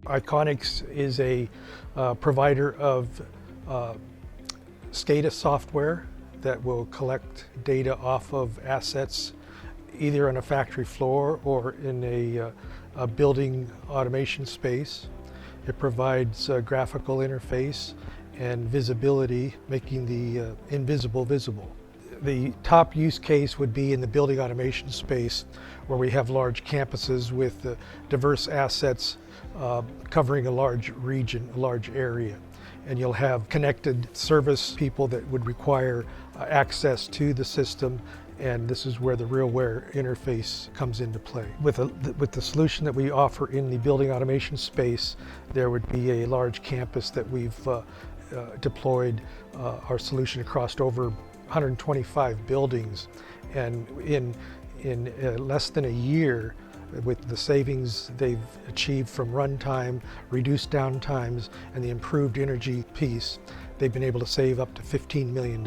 Iconics is a provider of SCADA software that will collect data off of assets either on a factory floor or in a building automation space. It provides a graphical interface and visibility, making the invisible visible. The top use case would be in the building automation space, where we have large campuses with diverse assets covering a large region, a large area. And you'll have connected service people that would require access to the system, and this is where the RealWear interface comes into play. With the solution that we offer in the building automation space, there would be a large campus that we've deployed our solution across over 125 buildings, and in less than a year, with the savings they've achieved from runtime, reduced downtimes, and the improved energy piece, they've been able to save up to $15 million.